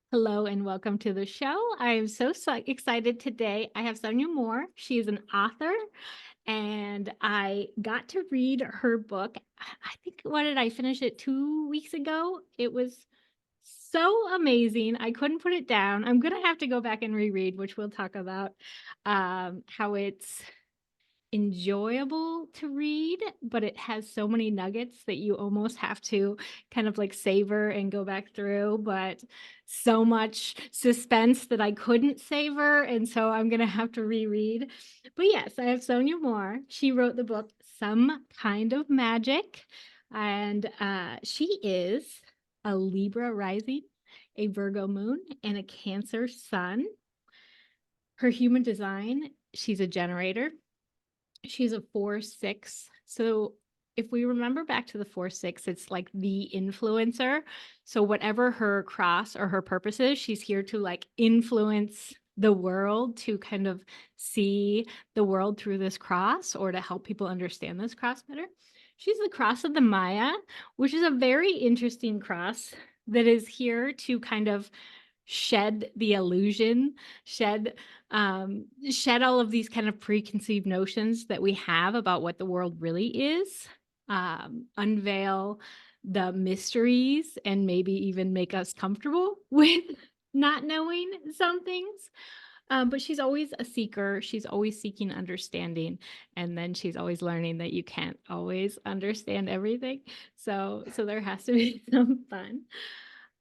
Hello and welcome to the show. I am so excited today. I have Sonya Moore. She is an author, and I got to read her book. I think, what did I finish it 2 weeks ago? It was so amazing. I couldn't put it down. I'm going to have to go back and reread, which we'll talk about how it's enjoyable to read, but it has so many nuggets that you almost have to kind of like savor and go back through, but so much suspense that I couldn't savor, and so I'm gonna have to reread. But yes, I have Sonya Moore. She wrote the book Some Kind of Magic, and she is a Libra rising, a Virgo moon, and a Cancer sun. Her human design, she's a generator. She's a 4-6. So if we remember back to the 4-6, it's like the influencer. So whatever her cross or her purpose is, she's here to like influence the world, to kind of see the world through this cross, or to help people understand this cross better. She's the cross of the Maya, which is a very interesting cross that is here to kind of shed the illusion, shed shed all of these kind of preconceived notions that we have about what the world really is, unveil the mysteries, and maybe even make us comfortable with not knowing some things. But she's always a seeker. She's always seeking understanding. And then she's always learning that you can't always understand everything. So there has to be some fun.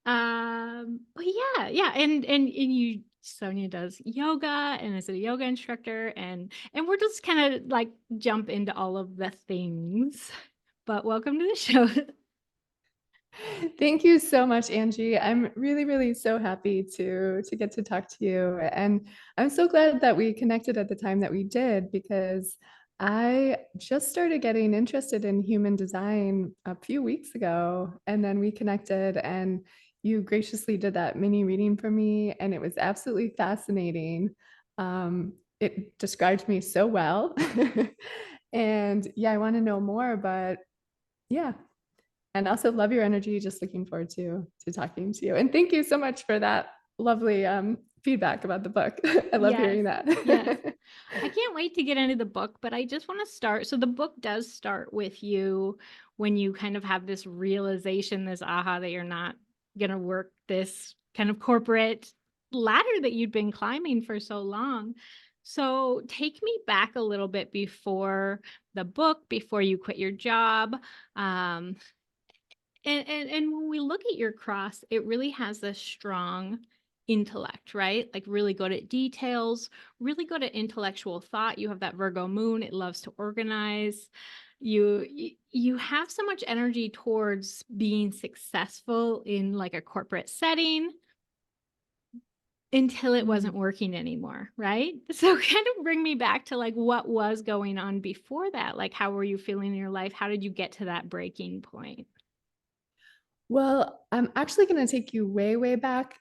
But yeah, and you Sonya does yoga and is a yoga instructor, and we're just kind of like jump into all of the things. But welcome to the show. Thank you so much, Angie. I'm really so happy to get to talk to you. And I'm so glad that we connected at the time that we did, because I just started getting interested in human design a few weeks ago. And then we connected, and you graciously did that mini reading for me. And it was absolutely fascinating. It described me so well. And yeah, I want to know more, but yeah, and also love your energy. Just looking forward to talking to you. And thank you so much for that lovely feedback about the book. I love Yes, hearing that. yes. I can't wait to get into the book, but I just want to start. So the book does start with you when you kind of have this realization, this aha, that you're not going to work this kind of corporate ladder that you'd been climbing for so long. So take me back a little bit before the book, before you quit your job. Um, and when we look at your cross, it really has this strong intellect, right? Like really good at details, really good at intellectual thought. You have that Virgo moon, it loves to organize. You have so much energy towards being successful in like a corporate setting until it wasn't working anymore, right? So kind of bring me back to like what was going on before that. Like how were you feeling in your life? How did you get to that breaking point? Well, I'm actually going to take you way back,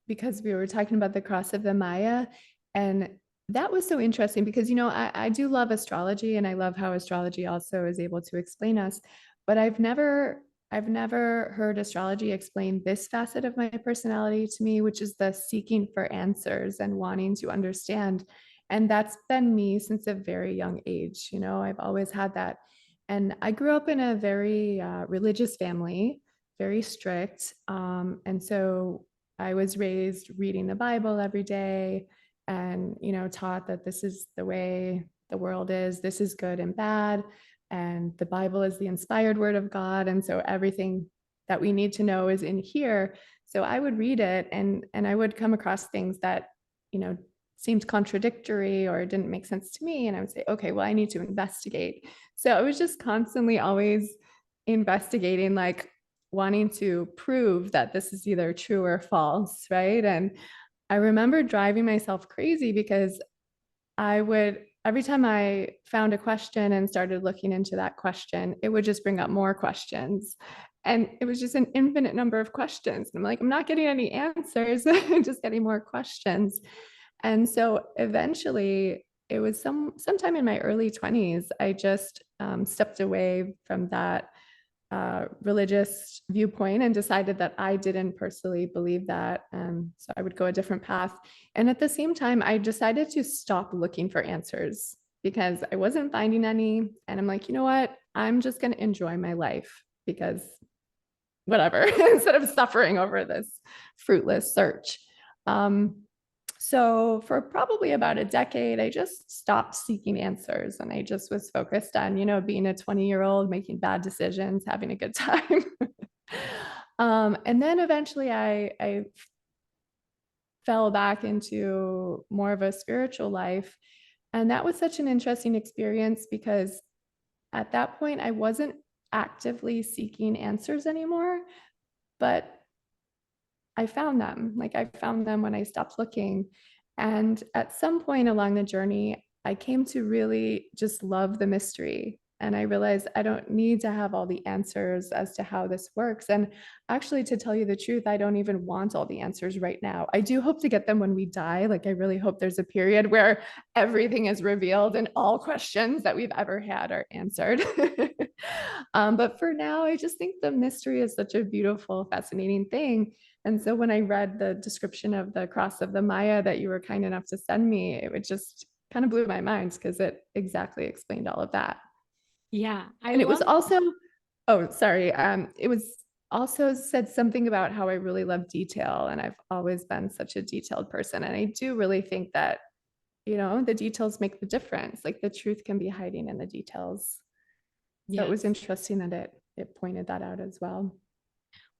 because we were talking about the cross of the Maya. And that was so interesting because, I do love astrology, and I love how astrology also is able to explain us. But I've never heard astrology explain this facet of my personality to me, which is the seeking for answers and wanting to understand. And that's been me since a very young age. I've always had that. And I grew up in a very religious family, very strict. And so I was raised reading the Bible every day, and, taught that this is the way the world is. This is good and bad. And the Bible is the inspired word of God. And so everything that we need to know is in here. So I would read it, and I would come across things that, you know, seemed contradictory or didn't make sense to me. And I would say, okay, well, I need to investigate. So I was just constantly always investigating, like wanting to prove that this is either true or false, right? And I remember driving myself crazy because I would, every time I found a question and started looking into that question, it would just bring up more questions. And it was just an infinite number of questions. And I'm like, I'm not getting any answers, I'm just getting more questions. And so eventually, it was sometime in my early 20s, I just stepped away from that religious viewpoint and decided that I didn't personally believe that. So I would go a different path. And at the same time, I decided to stop looking for answers because I wasn't finding any. And I'm like, you know what? I'm just going to enjoy my life because whatever, instead of suffering over this fruitless search. So for probably about a decade, I just stopped seeking answers and I just was focused on, being a 20-year-old, making bad decisions, having a good time. And then eventually I fell back into more of a spiritual life. And that was such an interesting experience because at that point, I wasn't actively seeking answers anymore, but I found them. Like I found them when I stopped looking. And at some point along the journey, I came to really just love the mystery. And I realized I don't need to have all the answers as to how this works. And actually, to tell you the truth, I don't even want all the answers right now. I do hope to get them when we die. Like, I really hope there's a period where everything is revealed and all questions that we've ever had are answered. But for now, I just think the mystery is such a beautiful, fascinating thing. And so when I read the description of the cross of the Maya that you were kind enough to send me, it would just kind of blew my mind because it exactly explained all of that. Yeah, I And it was love. also, oh, sorry. It was also said something about how I really love detail. And I've always been such a detailed person. And I do really think that, the details make the difference. Like the truth can be hiding in the details. So it was Yes. interesting that it pointed that out as well.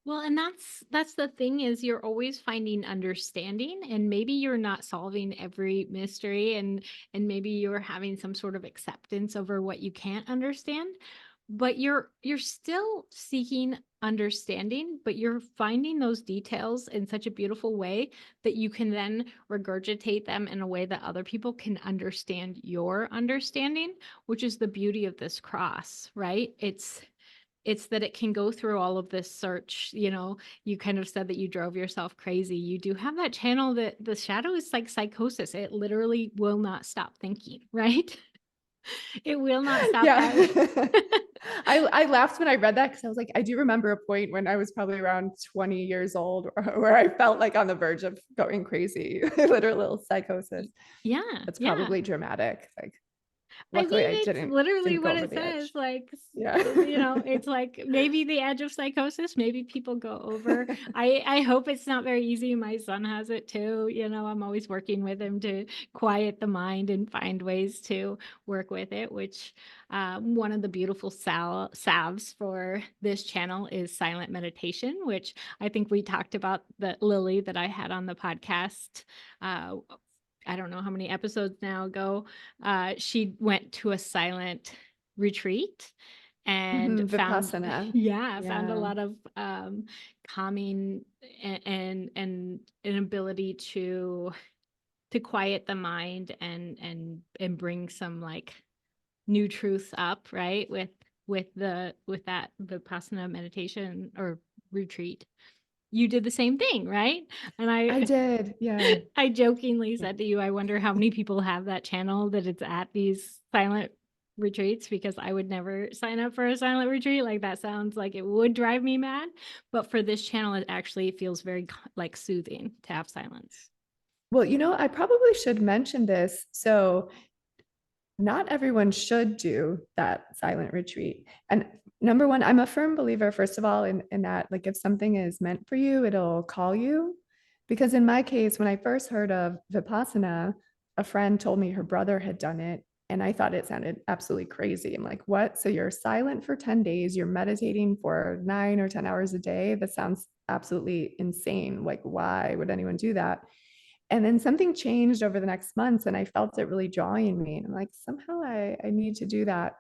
Well, and that's the thing is you're always finding understanding, and maybe you're not solving every mystery, and maybe you're having some sort of acceptance over what you can't understand, but you're still seeking understanding, but you're finding those details in such a beautiful way that you can then regurgitate them in a way that other people can understand your understanding, which is the beauty of this cross, right? It's that it can go through all of this search. You kind of said that you drove yourself crazy. You do have that channel that the shadow is like psychosis. It literally will not stop thinking, right? It will not stop Yeah. having. I laughed when I read that because I was like, I do remember a point when I was probably around 20 years old where I felt like on the verge of going crazy, literal psychosis. Yeah, That's yeah. probably dramatic. Like, I luckily mean, I it's didn't literally didn't go what over it the says. edge. Like, Yeah. it's like maybe the edge of psychosis. Maybe people go over. I hope it's not very easy. My son has it too. I'm always working with him to quiet the mind and find ways to work with it. Which one of the beautiful salves for this channel is silent meditation, which I think we talked about the Lily that I had on the podcast. I don't know how many episodes now ago. She went to a silent retreat and found, Vipassana. yeah, found a Yeah. lot of calming and an ability to quiet the mind and bring some like new truths up, right? With that Vipassana meditation or retreat. You did the same thing, right? And I did. Yeah. I jokingly said to you, I wonder how many people have that channel that it's at these silent retreats, because I would never sign up for a silent retreat. Like that sounds like it would drive me mad. But for this channel, it actually feels very like soothing to have silence. Well, I probably should mention this. So not everyone should do that silent retreat. And number one, I'm a firm believer, first of all, in that, like, if something is meant for you, it'll call you. Because in my case, when I first heard of Vipassana, a friend told me her brother had done it. And I thought it sounded absolutely crazy. I'm like, what? So you're silent for 10 days, you're meditating for 9 or 10 hours a day. That sounds absolutely insane. Like, why would anyone do that? And then something changed over the next months and I felt it really drawing me. And I'm like, somehow I need to do that.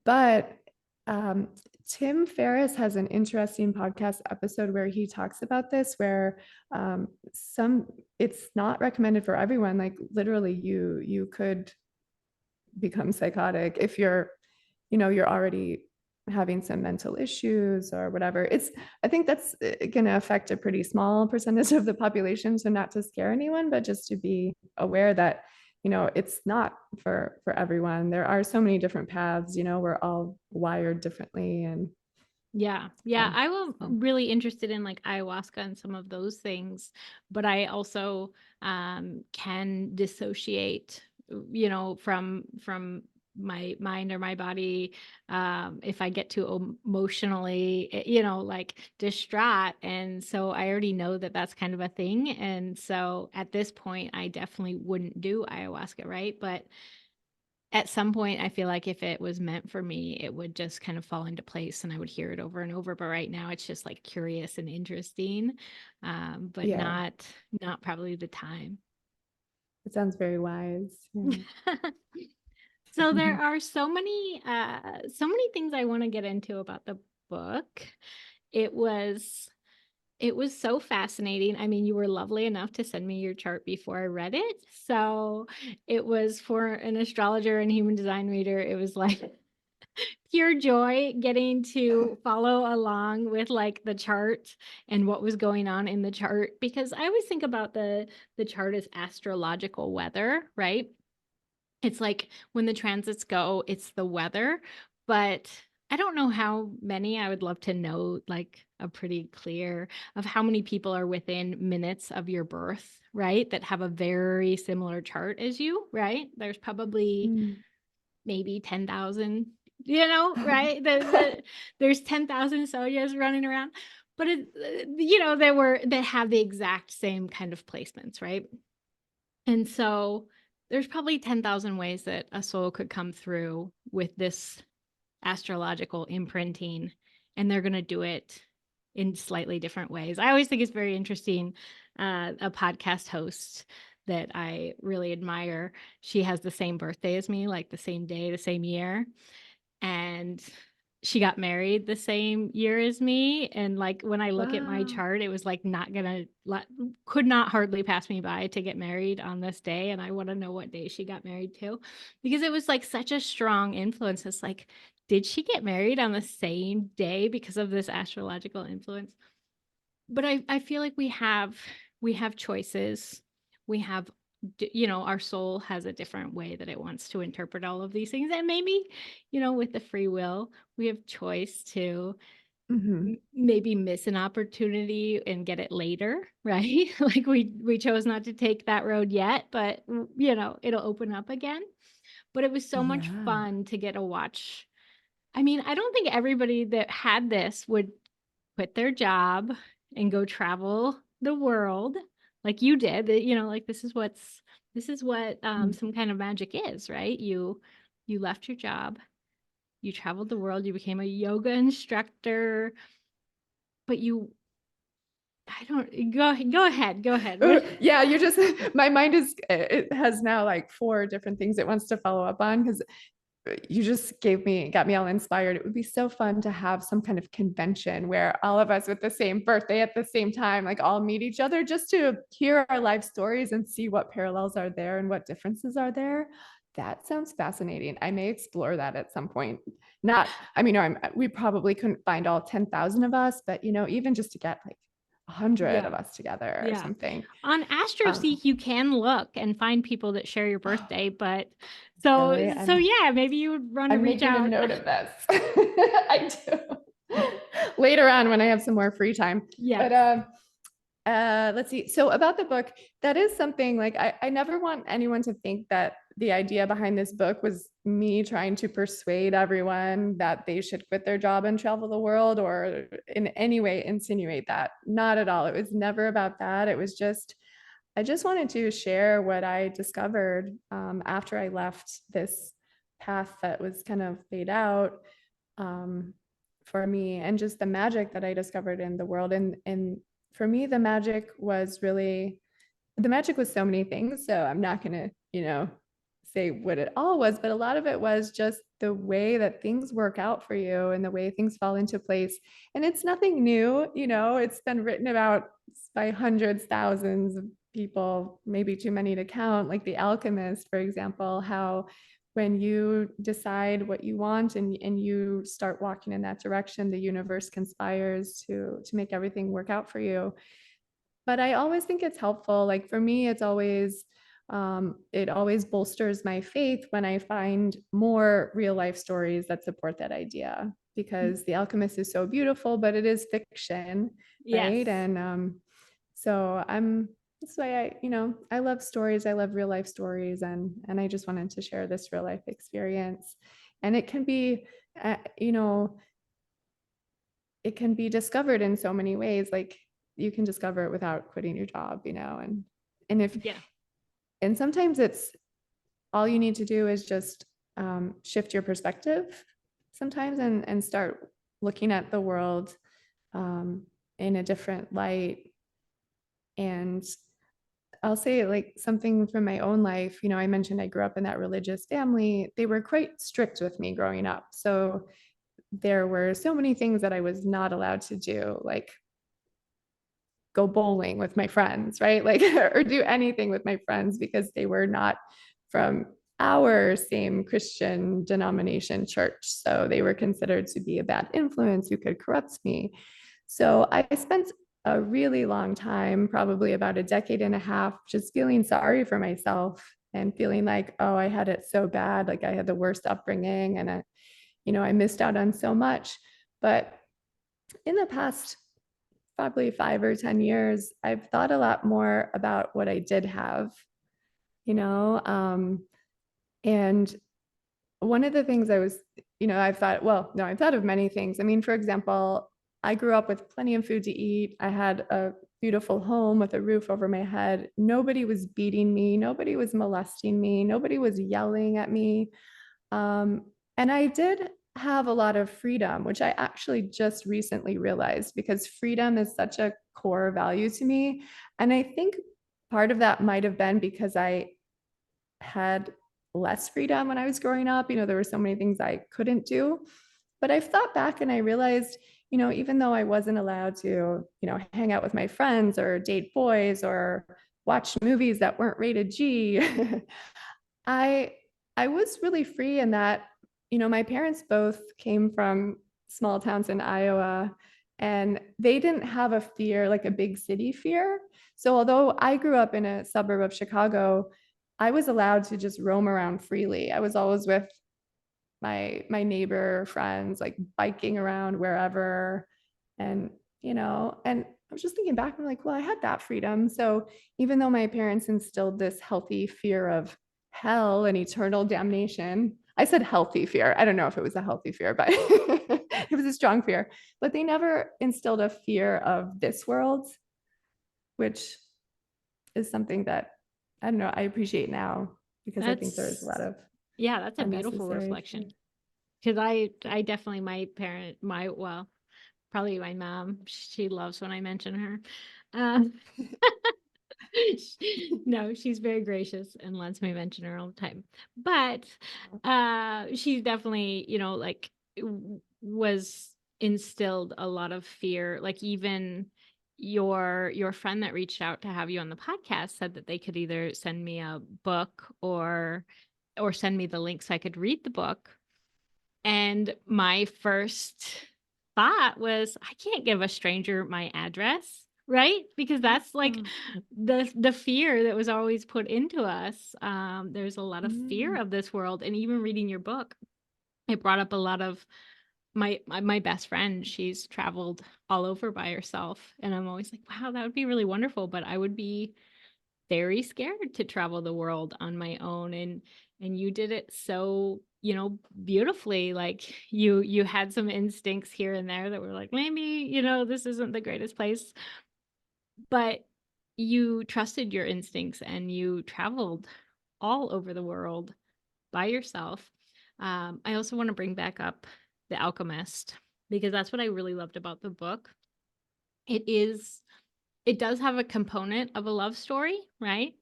But um, Tim Ferriss has an interesting podcast episode where he talks about this, where some it's not recommended for everyone. Like literally, you could become psychotic if you're already having some mental issues or whatever. I think that's going to affect a pretty small percentage of the population. So not to scare anyone, but just to be aware that, it's not for everyone. There are so many different paths, we're all wired differently. And Yeah. Yeah. I was So, really interested in like ayahuasca and some of those things, but I also can dissociate, from my mind or my body if I get too emotionally, like distraught. And so I already know that that's kind of a thing. And so at this point, I definitely wouldn't do ayahuasca, right? But at some point, I feel like if it was meant for me, it would just kind of fall into place and I would hear it over and over. But right now it's just like curious and interesting, but yeah, not probably the time. it sounds very wise. Yeah. So there are so many things I want to get into about the book. It was it was so fascinating. I mean, you were lovely enough to send me your chart before I read it. So it was for an astrologer and human design reader. It was like pure joy getting to follow along with like the chart and what was going on in the chart, because I always think about the chart as astrological weather, right? It's like when the transits go, it's the weather, but I don't know how many. I would love to know like a pretty clear of how many people are within minutes of your birth, right? That have a very similar chart as you, right? There's probably Mm. maybe 10,000, right? There's 10,000 Sonyas running around, but that have the exact same kind of placements, right? And so there's probably 10,000 ways that a soul could come through with this astrological imprinting, and they're going to do it in slightly different ways. I always think it's very interesting. A podcast host that I really admire, she has the same birthday as me, like the same day, the same year, and she got married the same year as me. And like when I look at my Wow. chart, it was like not gonna could not hardly pass me by to get married on this day. And I want to know what day she got married to, because it was like such a strong influence. It's like, did she get married on the same day because of this astrological influence? But I feel like we have choices. We have our soul has a different way that it wants to interpret all of these things, and maybe with the free will we have choice to Hmm. maybe miss an opportunity and get it later, right? Like we chose not to take that road yet, but it'll open up again. But it was so much Yeah. fun to get to watch. I mean, I don't think everybody that had this would quit their job and go travel the world like you did. Like this is what Mm. some kind of magic is, right? You left your job, you traveled the world, you became a yoga instructor, but you I don't go ahead. Oh, yeah, you're just my mind is it has now like four different things it wants to follow up on because you just got me all inspired. It would be so fun to have some kind of convention where all of us with the same birthday at the same time, like all meet each other just to hear our life stories and see what parallels are there and what differences are there. That sounds fascinating. I may explore that at some point. Not, I mean, we probably couldn't find all 10,000 of us, but even just to get like 100 Yeah. of us together or Yeah. something. On Um, AstroSeek, you can look and find people that share your oh, birthday, but really? so yeah, maybe you would want to I'm reach making a out. note of this. I do. Later on when I have some more free time. But Yes. let's see. So about the book, that is something like I never want anyone to think that the idea behind this book was me trying to persuade everyone that they should quit their job and travel the world or in any way insinuate that. Not at all. It was never about that. It was just I just wanted to share what I discovered after I left this path that was kind of laid out um, for me, and just the magic that I discovered in the world. And for me, the magic was so many things. So I'm not gonna, say what it all was, but a lot of it was just the way that things work out for you and the way things fall into place. And it's nothing new, it's been written about by hundreds, thousands of people, maybe too many to count, like The Alchemist, for example, how when you decide what you want and you start walking in that direction, the universe conspires to make everything work out for you. But I always think it's helpful. Like for me, it always bolsters my faith when I find more real life stories that support that idea. because The Alchemist is so beautiful, but it is fiction, Yes. right? And so that's why I love stories. I love real life stories, and I just wanted to share this real life experience. And it can be, uh, you know, it can be discovered in so many ways. Like you can discover it without quitting your job, and if Yeah. and sometimes it's all you need to do is just shift your perspective sometimes and start looking at the world in a different light. And I'll say like something from my own life. I mentioned I grew up in that religious family. They were quite strict with me growing up. So there were so many things that I was not allowed to do, like go bowling with my friends, right? Like, or do anything with my friends because they were not from our same Christian denomination church. So they were considered to be a bad influence who could corrupt me. So I spent a really long time, probably about a decade and a half, just feeling sorry for myself and feeling like, oh, I had it so bad. Like I had the worst upbringing and I missed out on so much. But in the past probably 5 or 10 years, I've thought a lot more about what I did have, you know, and one of the things I've thought, well, no, I've thought of many things. I mean, for example, I grew up with plenty of food to eat. I had a beautiful home with a roof over my head. Nobody was beating me. Nobody was molesting me. Nobody was yelling at me. And I did have a lot of freedom, which I actually just recently realized because freedom is such a core value to me. And I think part of that might have been because I had less freedom when I was growing up. There were so many things I couldn't do. But I've thought back and I realized, even though I wasn't allowed to, hang out with my friends or date boys or watch movies that weren't rated G, I I was really free in that, my parents both came from small towns in Iowa and they didn't have a fear, like a big city fear. So although I grew up in a suburb of Chicago, I was allowed to just roam around freely. I was always with my neighbor friends, like biking around wherever. And I was just thinking back, I'm like, well, I had that freedom. So even though my parents instilled this healthy fear of hell and eternal damnation, I said healthy fear. I don't know if it was a healthy fear, but it was a strong fear. But they never instilled a fear of this world, which is something that I don't know, I appreciate now because I think there's a lot That's, of yeah, that's a beautiful unnecessary fear. reflection. Because I definitely, well, probably my mom, she loves when I mention her. Um, no, she's very gracious and lets me mention her all the time. But she definitely, like was instilled a lot of fear. Like even your friend that reached out to have you on the podcast said that they could either send me a book or send me the link so I could read the book. And my first thought was, I can't give a stranger my address, right? Because that's like Oh. the fear that was always put into us. There's a lot of fear Mm. of this world, and even reading your book, it brought up a lot of my best friend. She's traveled all over by herself, and I'm always like, wow, that would be really wonderful, but I would be very scared to travel the world on my own. And you did it so, beautifully. Like you had some instincts here and there that were like, maybe, this isn't the greatest place, but you trusted your instincts and you traveled all over the world by yourself. I also want to bring back up The Alchemist because that's what I really loved about the book. It does have a component of a love story, right?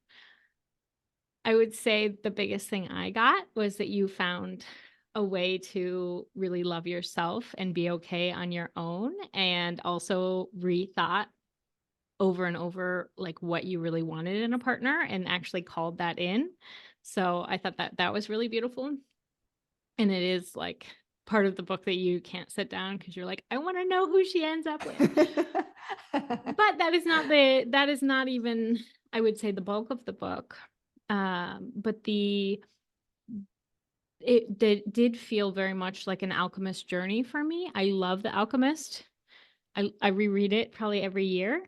I would say the biggest thing I got was that you found a way to really love yourself and be okay on your own, and also rethought over and over like what you really wanted in a partner and actually called that in. So I thought that that was really beautiful. And it is like part of the book that you can't sit down because you're like, I want to know who she ends up with. But that is not even, I would say, the bulk of the book. But did feel very much like an alchemist journey for me. I love The Alchemist. I reread it probably every year,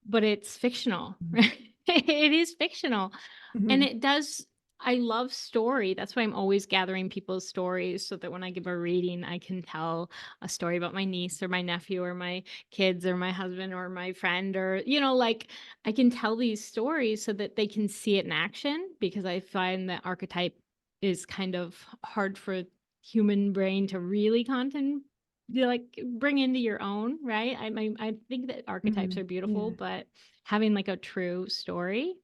but it's fictional, right? It is fictional. And Mhm. it does I love story. That's why I'm always gathering people's stories so that when I give a reading, I can tell a story about my niece or my nephew or my kids or my husband or my friend or, like I can tell these stories so that they can see it in action because I find that archetype is kind of hard for human brain to really content like bring into your own, right? I think that archetypes Mhm. are beautiful, Yeah. but having like a true story.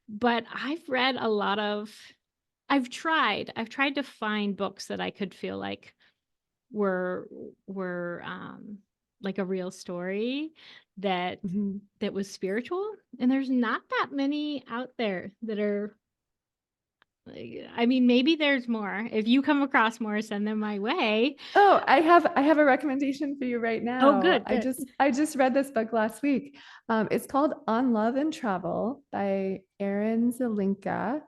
But I've tried to find books that I could feel like were were like a real story that Mhm. that was spiritual, and there's not that many out there that are like, I mean, maybe there's more. If you come across more, send them my way. Oh, I have a recommendation for you right Oh, now. good, I good. just I just read this book last week. It's called On Love and Travel by Erin Zelinka.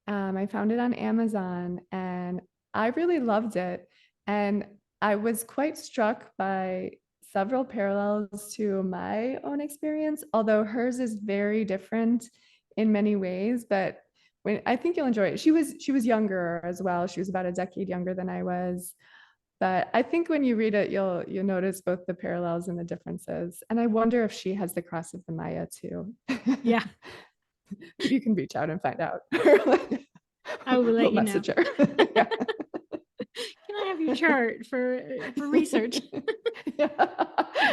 I found it on Amazon and I really loved it. And I was quite struck by several parallels to my own experience, although hers is very different in many ways. But when I think you'll enjoy it. She was younger as well. She was about a decade younger than I was. But I think when you read it, you'll notice both the parallels and the differences. And I wonder if she has the cross of the Maya too. Yeah, Maybe you can reach out and find out. I will let We'll you know. message her. Yeah. Can I have your chart for research? Yeah.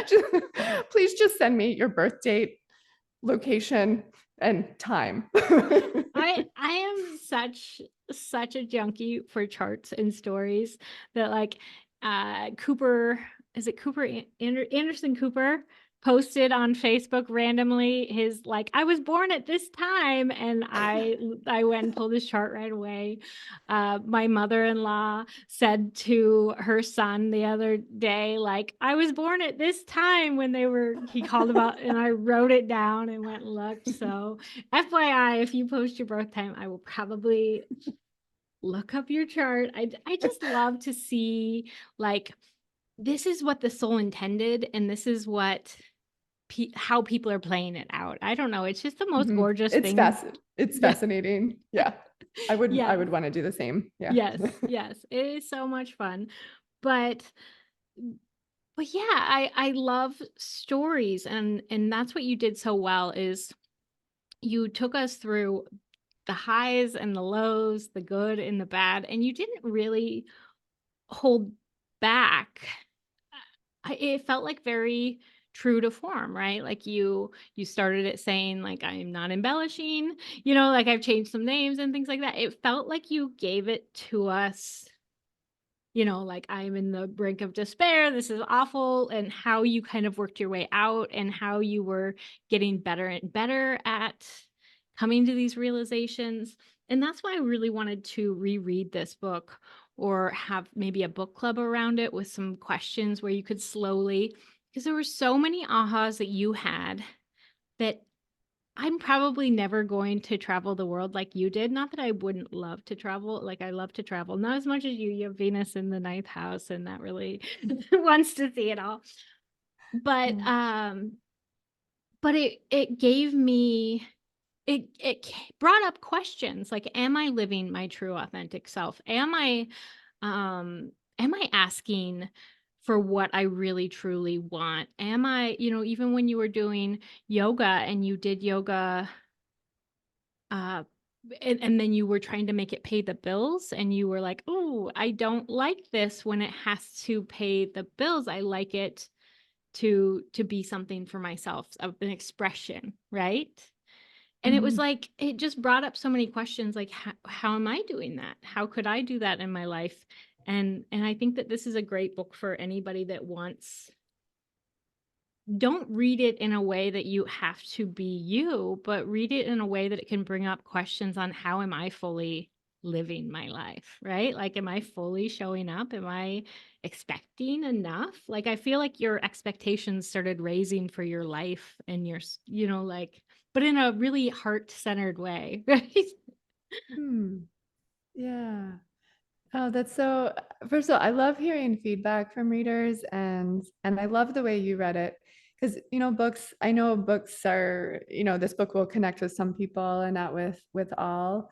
Just- please just send me your birth date, location, and time. I am such a junkie for charts and stories that like Cooper is it Cooper Anderson Cooper posted on Facebook randomly his like I was born at this time and I went and pulled his chart right away. My mother-in-law said to her son the other day like I was born at this time when he called about and I wrote it down and went and looked. So FYI, if you post your birth time, I will probably look up your chart. I just love to see like this is what the soul intended and this is what how people are playing it out. I don't know. It's just the most Mhm. gorgeous It's thing. it's Yeah. fascinating. Yeah. I would Yes. want to do the same. Yeah. Yes. Yes. It is so much fun. But yeah, I love stories and that's what you did so well is you took us through the highs and the lows, the good and the bad, and you didn't really hold back. It felt like very true to form, right? Like you started it saying like I'm not embellishing, like I've changed some names and things like that. It felt like you gave it to us, like I'm in the brink of despair. This is awful. And how you kind of worked your way out and how you were getting better and better at coming to these realizations. And that's why I really wanted to reread this book or have maybe a book club around it with some questions where you could slowly, because there were so many ahas that you had that I'm probably never going to travel the world like you did. Not that I wouldn't love to travel. Like I love to travel, not as much as you. You have Venus in the ninth house, and that really wants to see it all. But Mm. um, but it gave me brought up questions like, am I living my true authentic self? Am I asking for what I really truly want? Am I, even when you were doing yoga and you did yoga uh and then you were trying to make it pay the bills and you were like, oh, I don't like this when it has to pay the bills. I like it to be something for myself, of an expression, right? And it was Mhm. like it just brought up so many questions like how am I doing that? How could I do that in my life? And I think that this is a great book for anybody that wants. Don't read it in a way that you have to be you, but read it in a way that it can bring up questions on how am I fully living my life, right? Like, am I fully showing up? Am I expecting enough? Like, I feel like your expectations started raising for your life and like, but in a really heart centered way, right? Hmm. Yeah. Oh, that's so, first of all, I love hearing feedback from readers and I love the way you read it. Because, books, I know books are, this book will connect with some people and not with all.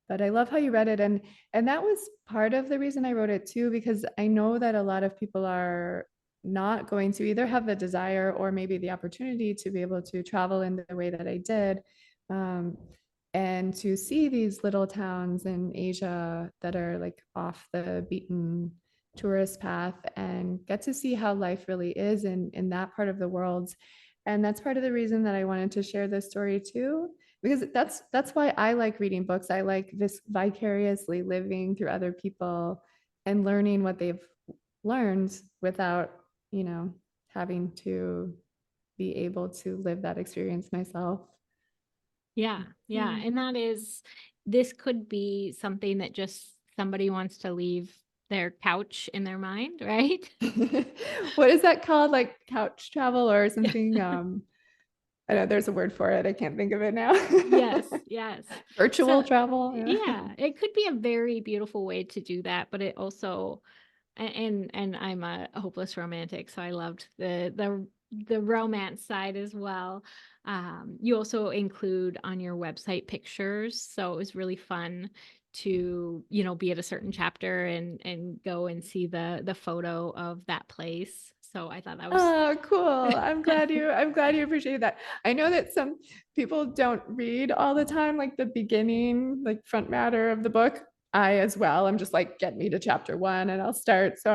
But I love how you read it. And that was part of the reason I wrote it too, because I know that a lot of people are not going to either have the desire or maybe the opportunity to be able to travel in the way that I did. Um, and to see these little towns in Asia that are like off the beaten tourist path and get to see how life really is in that part of the world. And that's part of the reason that I wanted to share this story too, because that's why I like reading books. I like this vicariously living through other people and learning what they've learned without, having to be able to live that experience myself. Yeah, yeah. Yeah. And this could be something that just somebody wants to leave their couch in their mind, right? What is that called? Like couch travel or something? I know there's a word for it. I can't think of it now. Yes, yes. Virtual So, travel. Yeah. yeah, it could be a very beautiful way to do that, but it also and I'm a hopeless romantic, so I loved the romance side as well. You also include on your website pictures, so it was really fun to, be at a certain chapter and go and see the photo of that place. So I thought that was Oh, cool. I'm glad you appreciate that. I know that some people don't read all the time, like the beginning, like front matter of the book. I as well. I'm just like, get me to chapter one and I'll start. So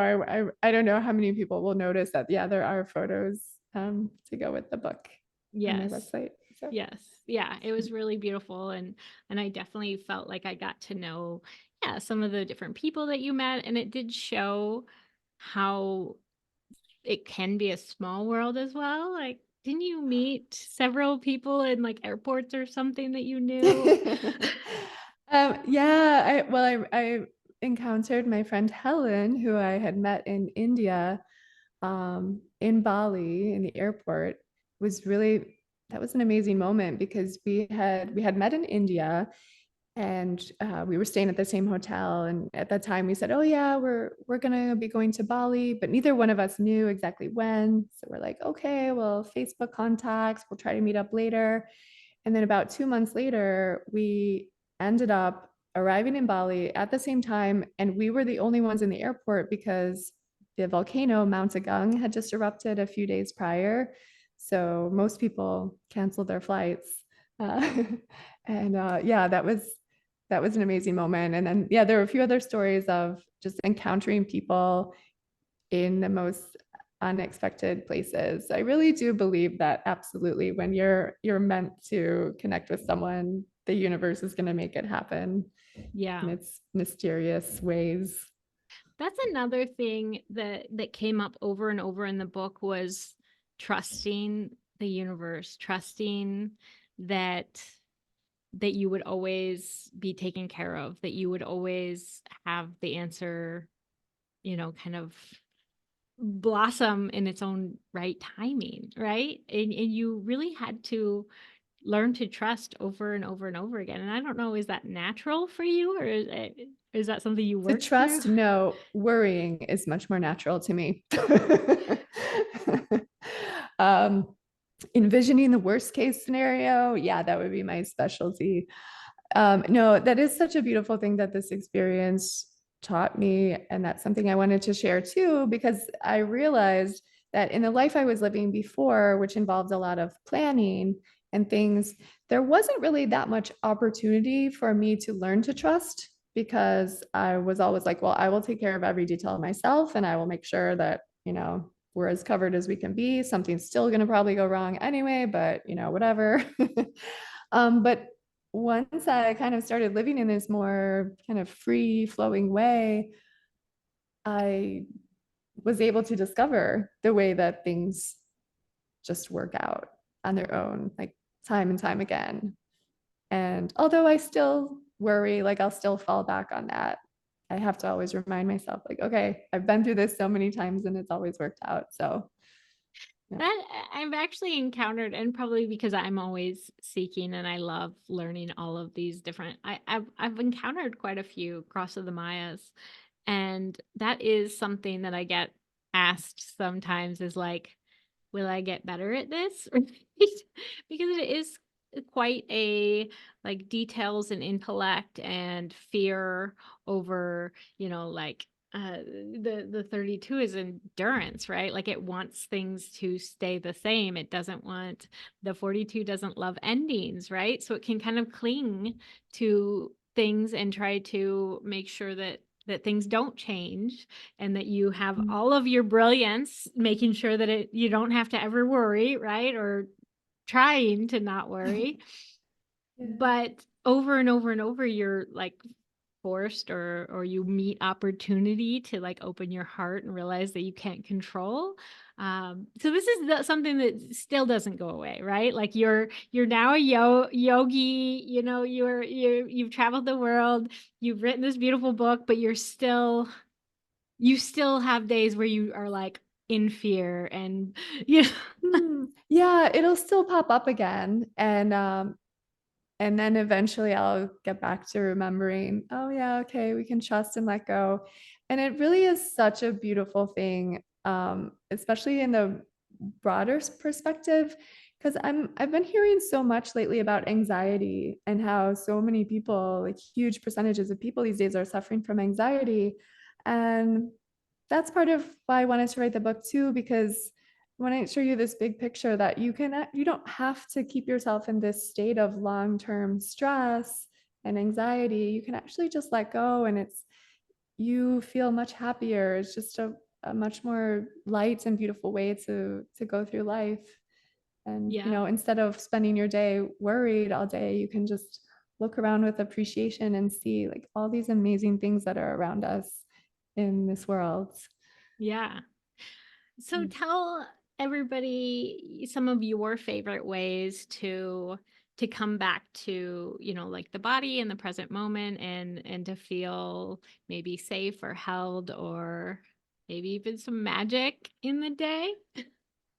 I don't know how many people will notice that, yeah, there are photos to go with the book on my yes. website. So Yes. Yeah, it was really beautiful and I definitely felt like I got to know, yeah, some of the different people that you met, and it did show how it can be a small world as well. Like, didn't you meet several people in like airports or something that you knew? yeah, I encountered my friend Helen, who I had met in India, in Bali in the airport. Was really, that was an amazing moment because we had met in India and we were staying at the same hotel. And at that time, we said, "Oh yeah, we're gonna be going to Bali," but neither one of us knew exactly when. So we're like, "Okay, well, Facebook contacts. We'll try to meet up later." And then about 2 months later, we ended up arriving in Bali at the same time, and we were the only ones in the airport because the volcano Mount Agung had just erupted a few days prior. So most people canceled their flights. Uh, and yeah, that was an amazing moment. And then yeah, there were a few other stories of just encountering people in the most unexpected places. I really do believe that absolutely when you're meant to connect with someone, the universe is going to make it happen in Yeah. its mysterious ways. That's another thing that came up over and over in the book was trusting the universe, trusting that that you would always be taken care of, that you would always have the answer, kind of blossom in its own right timing, right? And you really had to learn to trust over and over and over again. And I don't know, is that natural for you, or is that something you To worked through? trust, no, worrying is much more natural to me. um, Envisioning the worst case scenario, yeah, that would be my specialty. No, that is such a beautiful thing that this experience taught me. And that's something I wanted to share too, because I realized that in the life I was living before, which involved a lot of planning and things, there wasn't really that much opportunity for me to learn to trust because I was always like, well, I will take care of every detail myself and I will make sure that, we're as covered as we can be. Something's still going to probably go wrong anyway, but whatever. But once I kind of started living in this more kind of free flowing way, I was able to discover the way that things just work out on their own, like time and time again. And although I still worry, like I'll still fall back on that, I have to always remind myself, like, okay, I've been through this so many times and it's always worked out. So Yeah. That I've actually encountered, and probably because I'm always seeking and I love learning all of these different I've encountered quite a few Cross of the Mayas. And that is something that I get asked sometimes is like, will I get better at this? Right? Because it is quite a like details and intellect and fear over, like the 32 is endurance, right? Like it wants things to stay the same. It doesn't want the 42 doesn't love endings, right? So it can kind of cling to things and try to make sure that things don't change and that you have Mm. all of your brilliance, making sure that you don't have to ever worry, right? Or trying to not worry. Yeah. But over and over and over, you're like forced or you meet opportunity to like open your heart and realize that you can't control. So this is something that still doesn't go away, right? Like you're now a yogi, you've traveled the world, you've written this beautiful book, but you still have days where you are like in fear and you know. Yeah, it'll still pop up again. And then eventually I'll get back to remembering, oh yeah, okay, we can trust and let go. And it really is such a beautiful thing, especially in the broader perspective, because I've been hearing so much lately about anxiety and how so many people, like huge percentages of people these days are suffering from anxiety. And that's part of why I wanted to write the book too, because I want to show you this big picture that you don't have to keep yourself in this state of long-term stress and anxiety. You can actually just let go, and you feel much happier. It's just a much more light and beautiful way to go through life. And Yeah. instead of spending your day worried all day, you can just look around with appreciation and see like all these amazing things that are around us in this world. Yeah. So tell everybody some of your favorite ways to come back to, like the body in the present moment and to feel maybe safe or held or maybe even some magic in the day.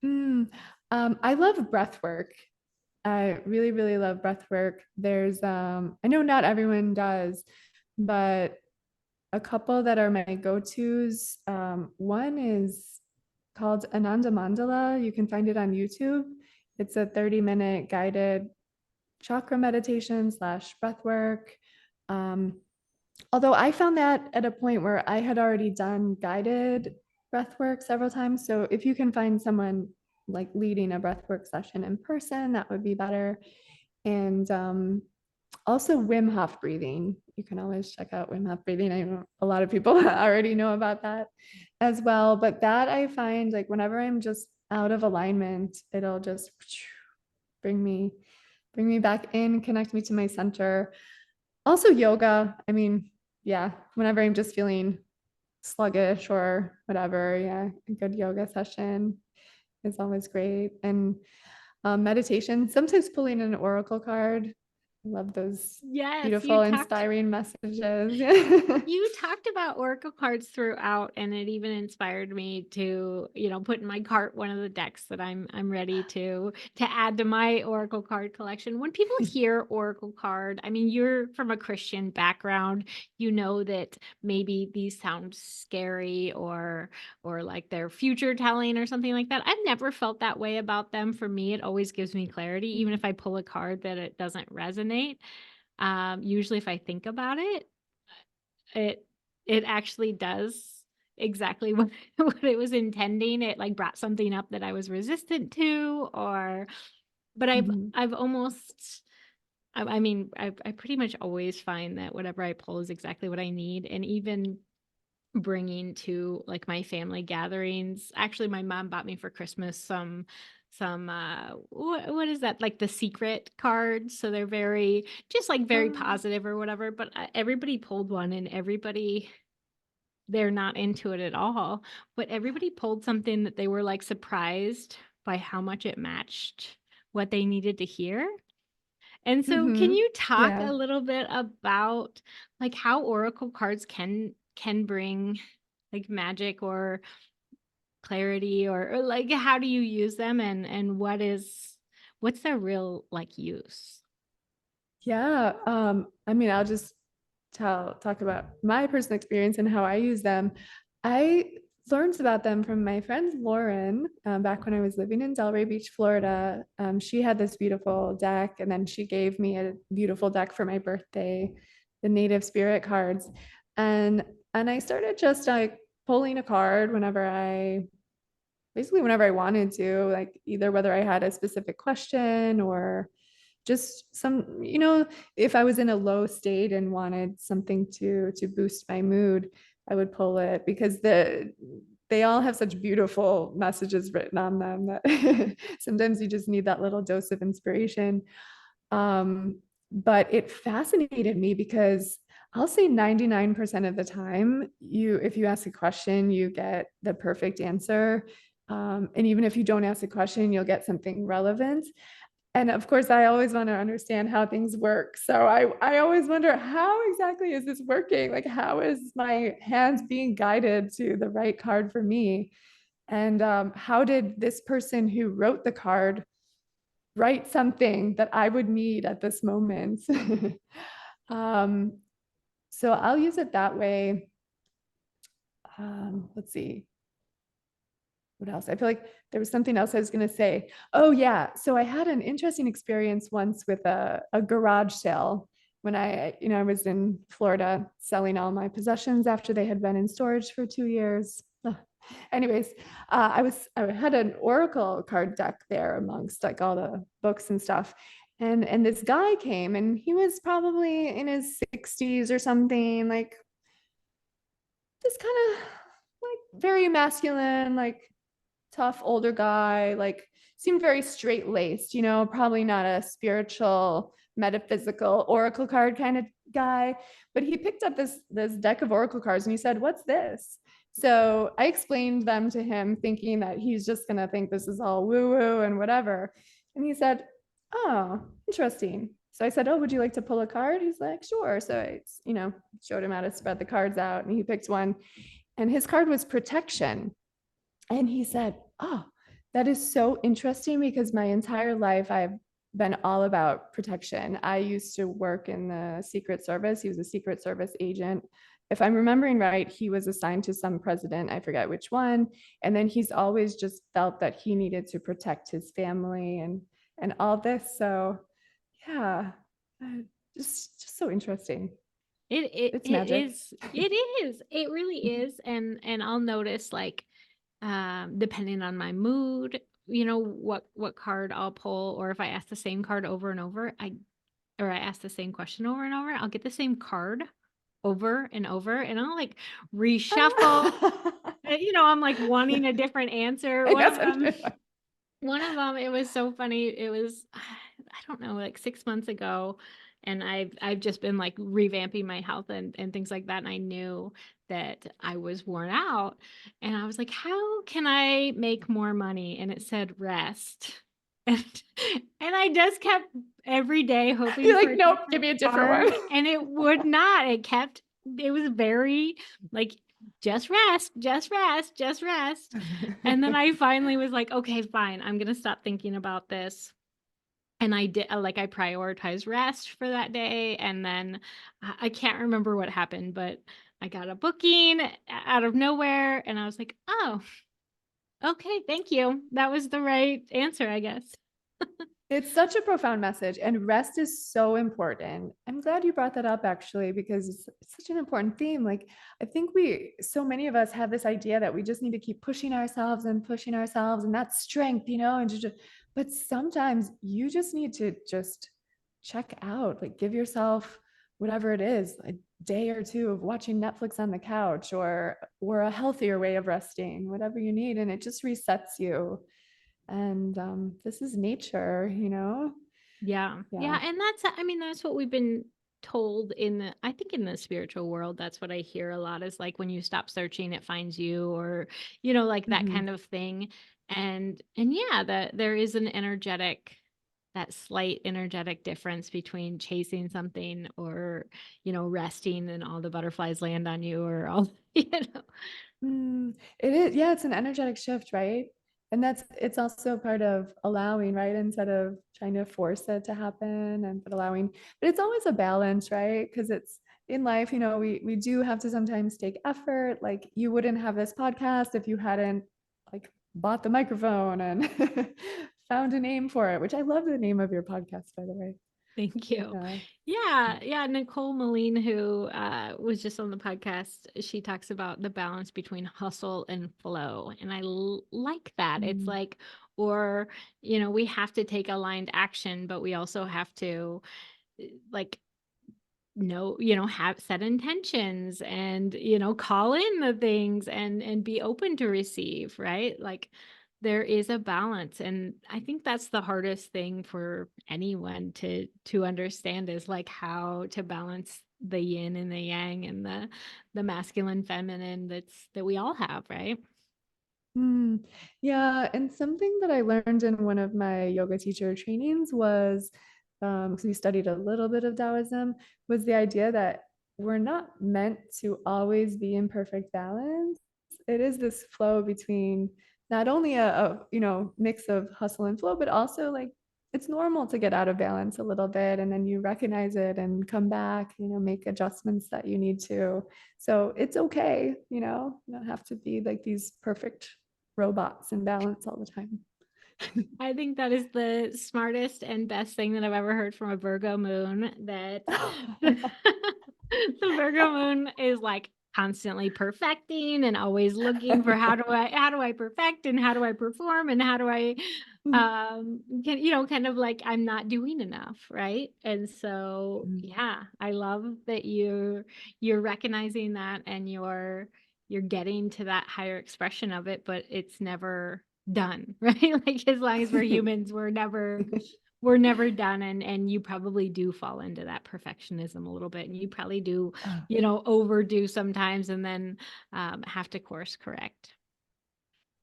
Mm, I love breath work. I really, really love breath work. I know not everyone does, but a couple that are my go-tos. One is called Ananda Mandala. You can find it on YouTube. It's a 30-minute guided chakra meditation slash breath work. Um, Although I found that at a point where I had already done guided breath work several times. So if you can find someone like leading a breath work session in person, that would be better. And also Wim Hof breathing. You can always check out Wim Hof breathing. I know a lot of people already know about that as well. But that I find like whenever I'm just out of alignment, it'll just bring me bring me back in, connect me to my center. Also yoga. I mean, yeah, whenever I'm just feeling sluggish or whatever, yeah, a good yoga session is always great. And meditation, sometimes pulling an oracle card. I love those Yes, beautiful, inspiring messages. you talked about oracle cards throughout, and it even inspired me to, put in my cart one of the decks that I'm ready to add to my oracle card collection. When people hear oracle card, I mean, you're from a Christian background, you know that maybe these sound scary or like they're future telling or something like that. I've never felt that way about them. For me, it always gives me clarity, even if I pull a card that it doesn't resonate. Usually if I think about it, it it actually does exactly what what it was intending. It, like, brought something up that I was resistant to or but Mhm. I've almost I mean, I pretty much always find that whatever I pull is exactly what I need, and even bringing to, like, my family gatherings. Actually, my mom bought me for Christmas what is that? Like, the secret cards, so they're very just, like, very Oh, positive or whatever, but, everybody pulled one and everybody they're not into it at all, but everybody pulled something that they were, like, surprised by how much it matched what they needed to hear. And so can mhm. you talk Yeah. a little bit about, like, how oracle cards can bring, like, magic or clarity, or like, how do you use them, and what's their real like use? Yeah. I mean, I'll just talk about my personal experience and how I use them. I learned about them from my friend Lauren back when I was living in Delray Beach, Florida. She had this beautiful deck, and then she gave me a beautiful deck for my birthday, the Native Spirit cards, and I started just like pulling a card whenever I wanted to, like either whether I had a specific question or just some, if I was in a low state and wanted something to boost my mood, I would pull it because they all have such beautiful messages written on them that sometimes you just need that little dose of inspiration. But it fascinated me because I'll say 99% of the time, if you ask a question, you get the perfect answer. And even if you don't ask a question, you'll get something relevant. And of course, I always want to understand how things work. So I always wonder, how exactly is this working? Like, how is my hands being guided to the right card for me? And how did this person who wrote the card write something that I would need at this moment? um, so I'll use it that way. Let's see. What else? I feel like there was something else I was going to say. Oh, yeah. So I had an interesting experience once with a garage sale when I was in Florida selling all my possessions after they had been in storage for 2 years. Ugh. Anyways, I had an oracle card deck there amongst like all the books and stuff. And this guy came, and he was probably in his 60s or something, like this kind of like very masculine, like tough older guy, like seemed very straight laced, probably not a spiritual, metaphysical oracle card kind of guy. But he picked up this deck of oracle cards and he said, "What's this?" So I explained them to him, thinking that he's just gonna think this is all woo woo and whatever. And he said, "Oh, interesting." So I said, "Oh, would you like to pull a card?" He's like, "Sure." So I showed him how to spread the cards out, and he picked one. And his card was protection. And he said, "Oh, that is so interesting because my entire life I've been all about protection. I used to work in the Secret Service. He was a Secret Service agent. If I'm remembering right, he was assigned to some president, I forget which one. And then he's always just felt that he needed to protect his family and all this. So yeah, just so interesting. It it It's it magic. is it really is, and I'll notice like, depending on my mood, what card I'll pull, or if I ask the same card over and over, or I ask the same question over and over, I'll get the same card over and over, and I'll like reshuffle. I'm like wanting a different answer. I guess I'm One of them, it was so funny. It was, I don't know, like 6 months ago, and I've just been like revamping my health and things like that. And I knew that I was worn out, and I was like, how can I make more money? And it said rest. And and I just kept every day hoping You're for like, a nope, give different me a different card, one. and it would not. It was very like, just rest, just rest, just rest. And then I finally was like, okay, fine, I'm gonna stop thinking about this. And I did, like, I prioritized rest for that day. And then I can't remember what happened, but I got a booking out of nowhere, and I was like, oh, okay, thank you. That was the right answer, I guess. It's such a profound message, and rest is so important. I'm glad you brought that up actually, because it's such an important theme. Like, I think so many of us have this idea that we just need to keep pushing ourselves, and that's strength, and but sometimes you just need to just check out, like give yourself whatever it is, a day or two of watching Netflix on the couch, or a healthier way of resting, whatever you need, and it just resets you. And this is nature. Yeah. Yeah. Yeah. And I mean, that's what we've been told I think in the spiritual world. That's what I hear a lot, is like, when you stop searching, it finds you, or, like that Hmm. kind of thing. And yeah, that there is an energetic that slight energetic difference between chasing something or, resting and all the butterflies land on you or all, It is, yeah, it's an energetic shift, right? And it's also part of allowing, right? Instead of trying to force it to happen and but allowing, but it's always a balance, right? Because it's in life, we do have to sometimes take effort. Like you wouldn't have this podcast if you hadn't like bought the microphone and found a name for it, which I love the name of your podcast, by the way. Thank you. Yeah. Yeah. Nicole Moline, who was just on the podcast, she talks about the balance between hustle and flow. And I like that. It's Mm. like, or, we have to take aligned action, but we also have to like have set intentions and call in the things and be open to receive, right? Like there is a balance, and I think that's the hardest thing for anyone to understand, is like how to balance the yin and the yang and the masculine feminine that we all have, right? Mm, yeah, and something that I learned in one of my yoga teacher trainings was, because we studied a little bit of Taoism, was the idea that we're not meant to always be in perfect balance. It is this flow between not only a mix of hustle and flow, but also like it's normal to get out of balance a little bit, and then you recognize it and come back, make adjustments that you need to. So it's okay, you don't have to be like these perfect robots in balance all the time. I think that is the smartest and best thing that I've ever heard from a Virgo moon, that the, the Virgo moon is like constantly perfecting and always looking for how do I perfect and how do I perform and how do I kind of like I'm not doing enough, right? And so yeah, I love that you're recognizing that, and you're getting to that higher expression of it, but it's never done, right? Like as long as we're humans, we're never done, and you probably do fall into that perfectionism a little bit, and you probably do overdo sometimes, and then have to course correct.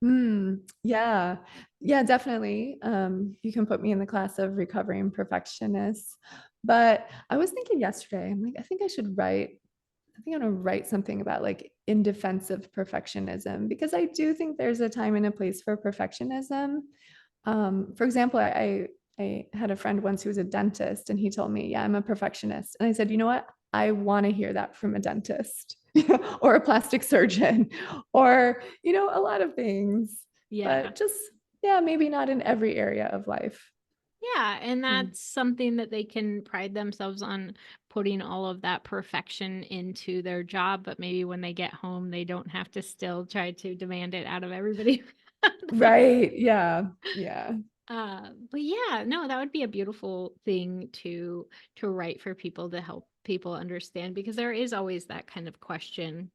Yeah, yeah, definitely. You can put me in the class of recovering perfectionists. But I was thinking yesterday, I'm like, I think I'm gonna write something about like in defense of perfectionism, because I do think there's a time and a place for perfectionism. For example, I had a friend once who was a dentist, and he told me, "Yeah, I'm a perfectionist." And I said, "You know what? I want to hear that from a dentist or a plastic surgeon or, a lot of things, Yeah. but just, yeah, maybe not in every area of life." Yeah, and Mm. that's something that they can pride themselves on, putting all of that perfection into their job, but maybe when they get home, they don't have to still try to demand it out of everybody around them. Right. Yeah. Yeah. But yeah, no, that would be a beautiful thing to write for people, to help people understand, because there is always that kind of question,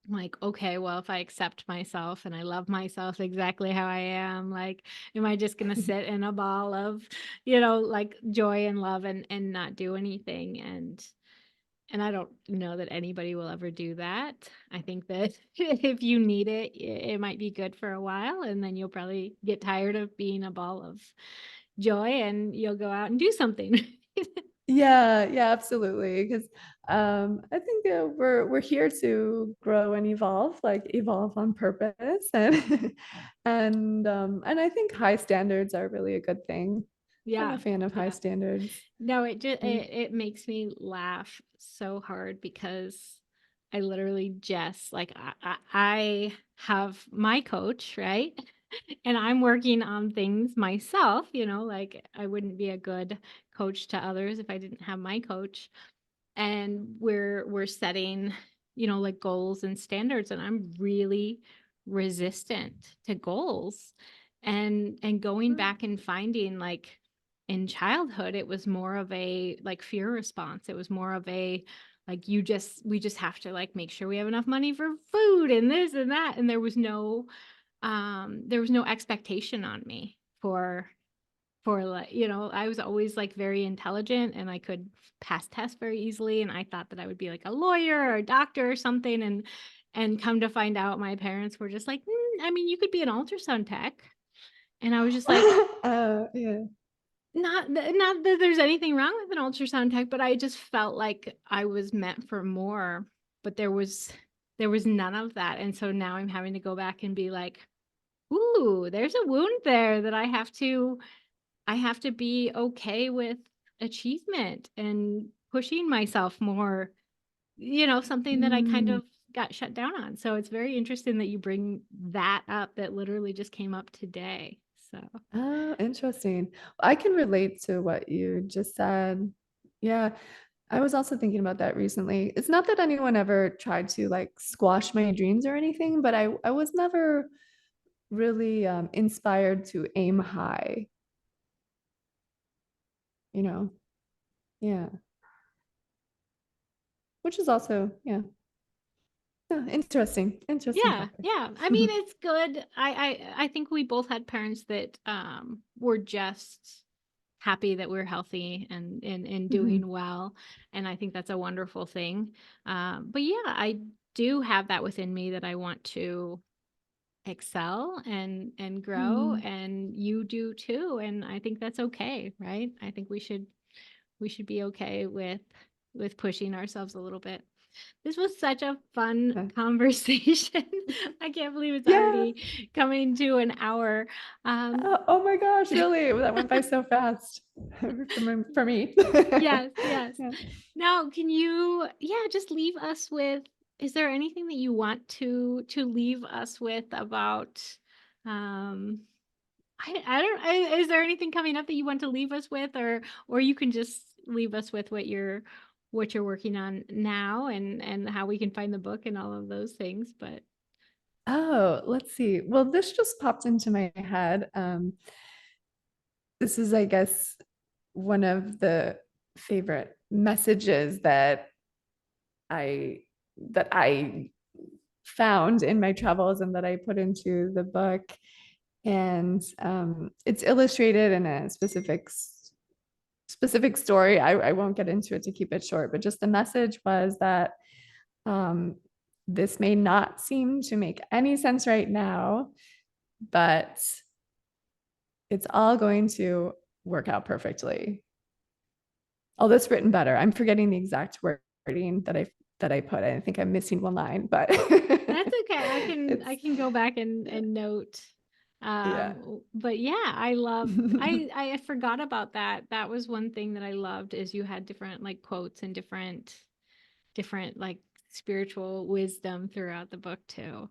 like, okay, well, if I accept myself and I love myself exactly how I am, like, am I just gonna sit in a ball of, like joy and love and not do anything? And I don't know that anybody will ever do that. I think that if you need it, it might be good for a while, and then you'll probably get tired of being a ball of joy and you'll go out and do something. Yeah, yeah, absolutely. Because I think we're here to grow and evolve, like evolve on purpose, and and I think high standards are really a good thing. I'm a Yeah. fan of high Yeah. standards. No, it just Mm. it makes me laugh so hard, because I literally just like I have my coach, right? And I'm working on things myself, like I wouldn't be a good coach to others if I didn't have my coach. And we're setting, like goals and standards, and I'm really resistant to goals. And going back and finding, like, in childhood it was more of a like fear response. It was more of a like, we just have to like make sure we have enough money for food and this and that, and there was no expectation on me for like, I was always like very intelligent, and I could pass tests very easily, and I thought that I would be like a lawyer or a doctor or something, and come to find out my parents were just like, I mean, you could be an ultrasound tech. And I was just like, Yeah. not that there's anything wrong with an ultrasound tech, but I just felt like I was meant for more, but there was none of that. And so now I'm having to go back and be like, ooh, there's a wound there that I have to be okay with achievement and pushing myself more, something that I kind Mm. of got shut down on. So it's very interesting that you bring that up that literally just came up today. So Oh, interesting. I can relate to what you just said. Yeah, I was also thinking about that recently. It's not that anyone ever tried to like squash my dreams or anything, but I was never really inspired to aim high, you know? Yeah, which is also, yeah, interesting yeah, topic. yeah. I mean, it's good. I think we both had parents that were just happy that we're healthy and Mhm. doing well. And I think that's a wonderful thing. But yeah, I do have that within me that I want to excel and grow, Mm. and you do too. And I think that's okay, right? I think we should be okay with pushing ourselves a little bit. This was such a fun Okay. conversation. I can't believe it's Yeah. already coming to an hour. Um, Oh my gosh, really? That went by so fast for me. yes, yes. Yeah. Now, can you, yeah, just leave us with, is there anything that you want to leave us with about, um, I don't, is there anything coming up that you want to leave us with, or you can just leave us with what you're working on now and how we can find the book and all of those things, but Oh, let's see. Well, this just popped into my head. This is, I guess, one of the favorite messages I that I found in my travels and that I put into the book. And it's illustrated in a specific story. I won't get into it to keep it short, but just the message was that um, this may not seem to make any sense right now, but it's all going to work out perfectly. Although it's written better. I'm forgetting the exact wording that I put. I think I'm missing one line, but that's okay. I can I it's can go back and note. yeah. But yeah, I forgot about that. That was one thing that I loved is you had different like quotes and different like spiritual wisdom throughout the book too.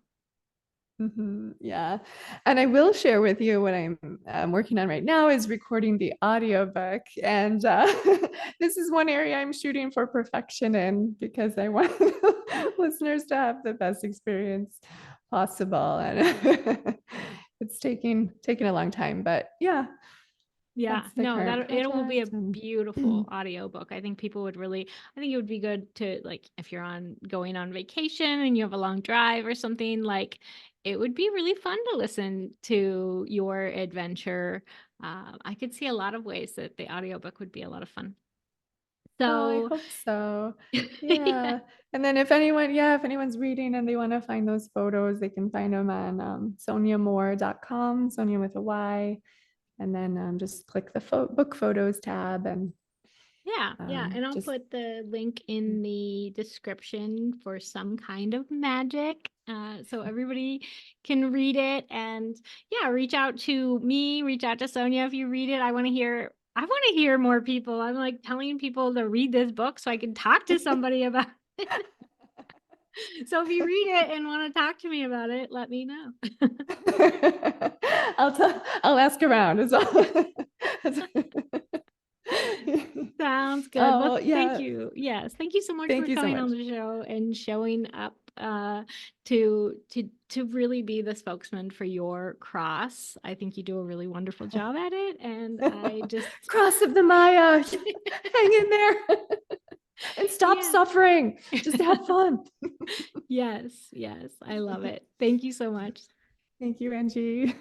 Yeah. And I will share with you what I'm working on right now is recording the audiobook. And this is one area I'm shooting for perfection in because I want listeners to have the best experience possible. And it's taking a long time, but yeah, Yeah, that's the no, current that it will be project. a And beautiful audiobook. I think people would really, I think it would be good to like if you're going on vacation and you have a long drive or something, like it would be really fun to listen to your adventure. I could see a lot of ways that the audiobook would be a lot of fun. oh, I So, hope so. yeah, Yeah. And then if anyone's reading and they want to find those photos, they can find them on sonyamoore.com, Sonya with a Y, and then just click the book photos tab and yeah, and I'll just put the link in the description for some kind of magic, so everybody can read it. And yeah, reach out to me, reach out to Sonya if you read it. I want to hear more people. I'm like telling people to read this book so I can talk to somebody about it. So if you read it and want to talk to me about it, let me know. I'll ask around as well. Sounds good. Oh, Well, well, thank yeah. you. Yes, thank you so much for Thank you so coming on much. the show and showing up to really be the spokesman for your cross. I think you do a really wonderful job at it, and I just Cross of the Maya. Hang in there and stop yeah. suffering. Just have fun. Yes, yes, I love it. Thank you so much. Thank you, Angie.